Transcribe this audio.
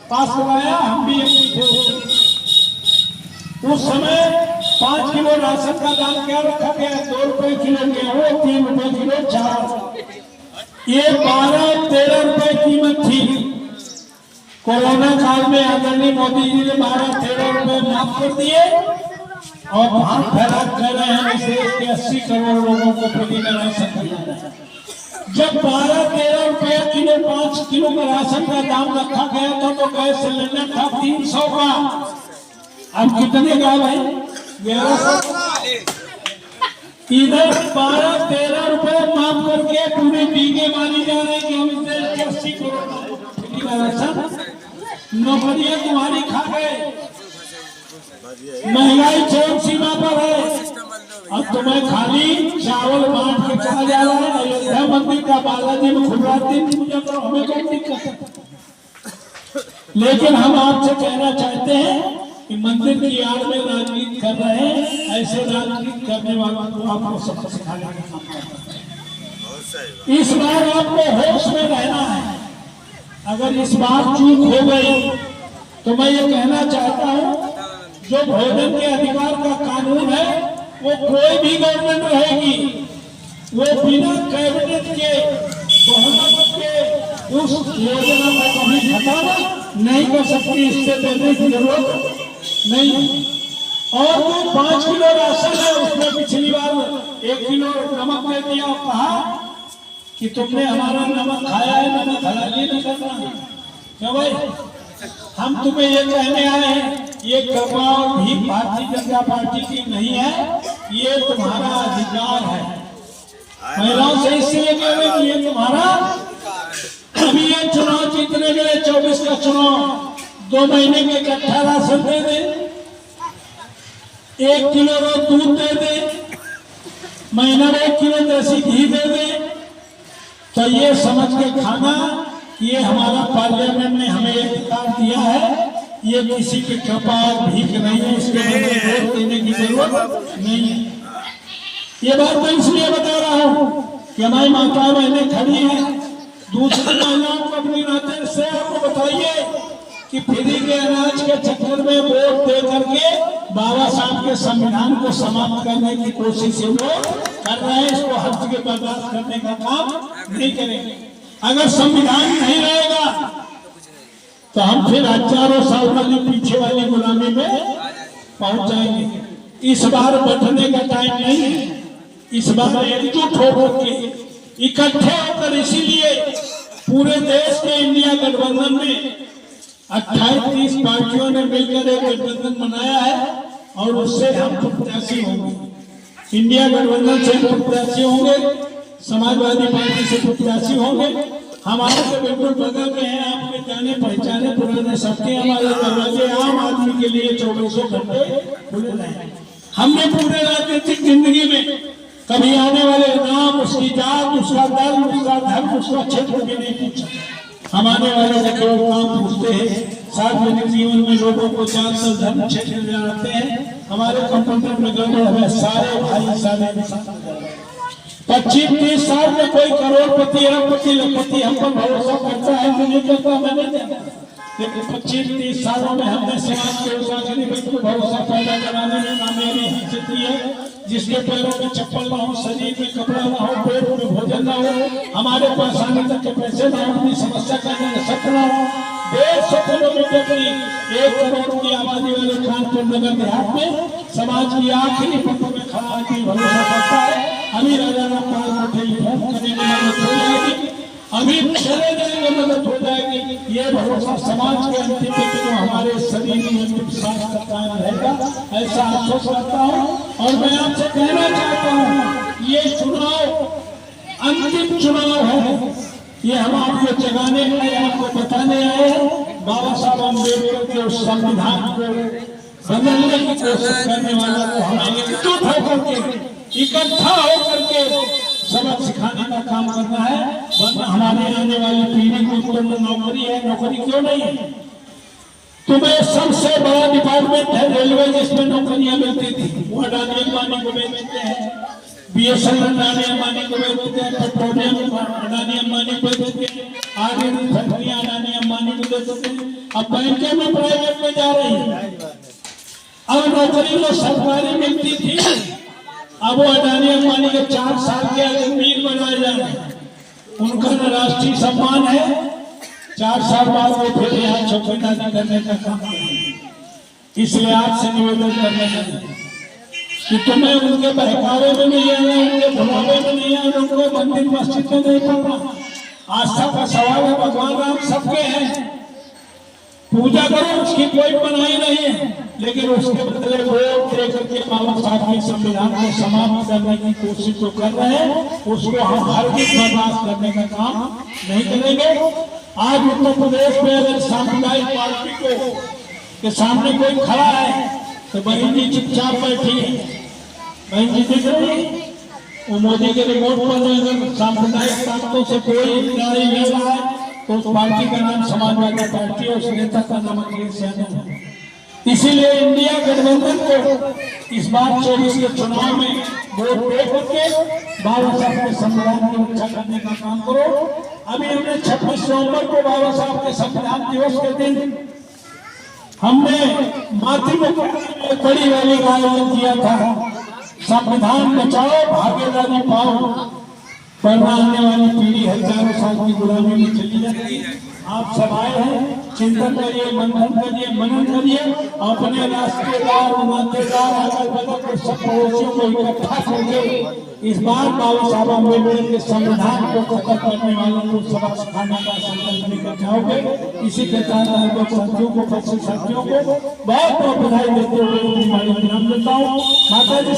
पास कराया, हम भी एमपी थे। उस समय 5 किलो राशन का दाम क्या रखा गया? 2 रुपए किलो गेहूं, 3 रुपए किलो चावल। ये 12-13 रुपए कीमत थी। कोरोना काल में आदरणीय मोदी जी ने 12-13 रुपए माफ कर दिए और भाग फैला कर रहे हैं देश के 80 करोड़ लोगों को फ्री का राशन दिया। जब 12-13 रुपए किलो 5 किलो का राशन का दाम रखा गया था तो गैस सिलेंडर था 300 का। अब कितने का भाई? 1100। इधर 12-13 रुपए माफ करके पूरे बीघे मानी जा रहे कि हम इस देश के 80 करोड़ फ्री का राशन। नौकरियां तुम्हारी खा गए, महंगाई चरम सीमा पर है। अब तुम्हें खाली चावल बांट के चला जा रहा है। अयोध्या मंदिर का बालाजी में खुलवाती पूजा करो, हमें कोई दिक्कत है। लेकिन हम आपसे कहना चाहते हैं कि मंदिर की आड़ में राजनीति कर रहे हैं, ऐसे राजनीति करने वालों को आपको सबक सिखाने का काम करना है। इस बार आपको होश में रहना है। अगर इस बार चूक हो गई तो मैं ये कहना चाहता हूँ, जो भोजन के अधिकार का कानून है वो कोई भी गवर्नमेंट रहेगी, वो बिना कैबिनेट के बहुमत के उस योजना को कभी खत्म नहीं कर सकती। इससे देने की जरूरत नहीं। और जो 5 किलो राशन है उसमें पिछली बार 1 किलो नमक दे दिया, कहा कि तुमने हमारा नमक खाया है, नमक हलाली नहीं करना। क्यों भाई? हम तुम्हें ये कहने आए हैं, ये करवाओ भी भारतीय जनता पार्टी की नहीं है, ये तुम्हारा अधिकार है। महिलाओं से इसलिए कह रहे हैं कि ये तुम्हारा, अभी ये चुनाव जीतने के लिए 24 का चुनाव 2 महीने के इकट्ठा राशन दे दे, 1 किलो रोज दूध दे दे, महीना में 1 किलो देसी घी दे दे, तो ये समझ के खाना, ये हमारा पार्लियामेंट ने हमें अधिकार दिया है। ये किसी की कृपा और भीख नहीं है, इसके लिए वोट देने की जरूरत नहीं है। ये बात मैं इसलिए बता रहा हूँ कि हमारी माता बहनें खड़ी हैं, दूसरी महिलाओं को अपनी नाते से आपको बताइए कि फ्री के अनाज के चक्कर में वोट दे करके बाबा साहब के संविधान को समाप्त करने की कोशिश वो कर रहे हैं। इसको हर जगह बर्दाश्त करने का काम नहीं करेंगे। अगर संविधान नहीं रहेगा तो हम फिर हजारों साल वाली पीछे वाली गुलामी में पहुंच जाएंगे। इस बार बढ़ने का टाइम नहीं है। इस बार एकजुट होकर के इकट्ठे होकर, इसीलिए पूरे देश के इंडिया गठबंधन में 28-30 पार्टियों ने मिलकर एक गठबंधन बनाया है और उससे हम प्रत्याशी होंगे। इंडिया गठबंधन से प्रत्याशी होंगे, समाजवादी पार्टी से प्रत्याशी होंगे। हमारे तो बिल्कुल बगल में है, आपके जाने पहचाने पुराने सबके हमारे दरवाजे आम आदमी के लिए 24 घंटे खुले रहे। हमने पूरे राजनीतिक जिंदगी में कभी आने वाले नाम, उसकी जात, उसका दल, उसका धर्म, उसका क्षेत्र भी नहीं पूछा। हम आने वाले से केवल काम पूछते हैं। सार्वजनिक जीवन में लोगों को जात, धर्म, क्षेत्र जानते हैं। हमारे कंप्यूटर में गए हमें सारे भाई सारे 25-30 साल में कोई करोड़पति, अरबपति, लखपति हम पर भरोसा करता है कि नहीं करता, मैं नहीं जानता। लेकिन 25-30 सालों में हमने समाज के उस आखिरी व्यक्ति को भरोसा पैदा कराने में कामयाबी हासिल की है। जिसके पैरों में चप्पल ना हो, शरीर में कपड़ा ना हो, पेट में भोजन ना हो, हमारे पास आने तक के पैसे ना हो, अपनी समस्या करने का सपना हो। 150 किलोमीटर की 1 करोड़ की आबादी वाले कानपुर नगर देहात में समाज की आखिरी पंक्ति में खड़ा आदमी भरोसा करता है। अभी राजा पाल मोटे करने में मदद हो जाएगी, अभी चले जाएंगे मदद हो जाएगी। ये भरोसा समाज के अंतिम जो हमारे शरीर में अंतिम सांस का कायम रहेगा, ऐसा आश्वस्त करता हूँ। और मैं आपसे कहना चाहता हूँ, ये चुनाव अंतिम चुनाव है। ये हम आपको जगाने आए, आपको बताने आए हैं। बाबा साहब अम्बेडकर के उस संविधान को बदलने की कोशिश करने वालों को हमें एकजुट होकर के, इकट्ठा होकर के सबक सिखाने का काम करना है। वरना हमारे आने वाली पीढ़ी को तो नौकरी है, नौकरी क्यों नहीं है? तुम्हें सबसे बड़ा डिपार्टमेंट है रेलवे, जिसमें नौकरियां मिलती थी, वो अडानी अंबानी को बेचते हैं। BSNL अडानी अंबानी को बेचते हैं, पेट्रोलियम अडानी अंबानी को बेचते हैं, आगे फैक्ट्रियां अडानी अंबानी को बेचते हैं। अब बैंकें में प्राइवेट में जा रही है। अब नौकरी जो सरकारी मिलती थी, अब वो अडानी अंबानी के 4 साल के अमीर बनाए जा रहे हैं। उनका न राष्ट्रीय सम्मान है, 4 साल बाद वो फिर यहाँ चौकीदारी करने का काम करेंगे। इसलिए आपसे निवेदन करने चाहिए कि तुम्हें उनके बहकावे में नहीं आना, उनके भुलावे में नहीं आना, उनको मंदिर मस्जिद में नहीं पड़ना। आस्था का सवाल है, भगवान राम सबके हैं, पूजा करो, उसकी कोई मनाही नहीं है, लेकिन उसके बदले वोट दे करके बाबा साहब के संविधान को समाप्त करने की कोशिश जो कर रहे हैं, उसको हम हरगिज़ बर्दाश्त करने का काम नहीं करेंगे। आज उत्तर प्रदेश में अगर सामुदायिक पार्टी के सामने कोई खड़ा है तो बहन जी चुपचाप बैठी है, बहन जी दिख रही, वो मोदी के रिमोट पर अगर सामुदायिक ताकतों से कोई लड़ाई लड़ रहा है तो उस पार्टी का नाम समाजवादी पार्टी है, उस नेता का नाम अखिलेश यादव है। इसीलिए इंडिया गठबंधन को इस बार 24 के चुनाव में वोट दे करके बाबा साहब के संविधान की रक्षा करने का काम करो। अभी हमने 26 नवंबर को बाबा साहब के संविधान दिवस के दिन हमने मातृ में बड़ी रैली का आयोजन किया था, संविधान बचाओ भागीदारी पाओ, वरना आने वाली पीढ़ी हजारों साल की गुलामी में चली जाएगी। आप सब आए हैं, चिंतन करिए, मंथन करिए, मनन करिए, अपने राष्ट्रीयदार नातेदार अगल बगल के सब पड़ोसियों को इकट्ठा करके इस बार बाबा साहब अम्बेडकर के संविधान को खत्म करने वालों को सबक सिखाने का संकल्प लेकर जाओगे। इसी के साथ साथियों को, पक्षी साथियों को बहुत बहुत बधाई देते हुए माता जी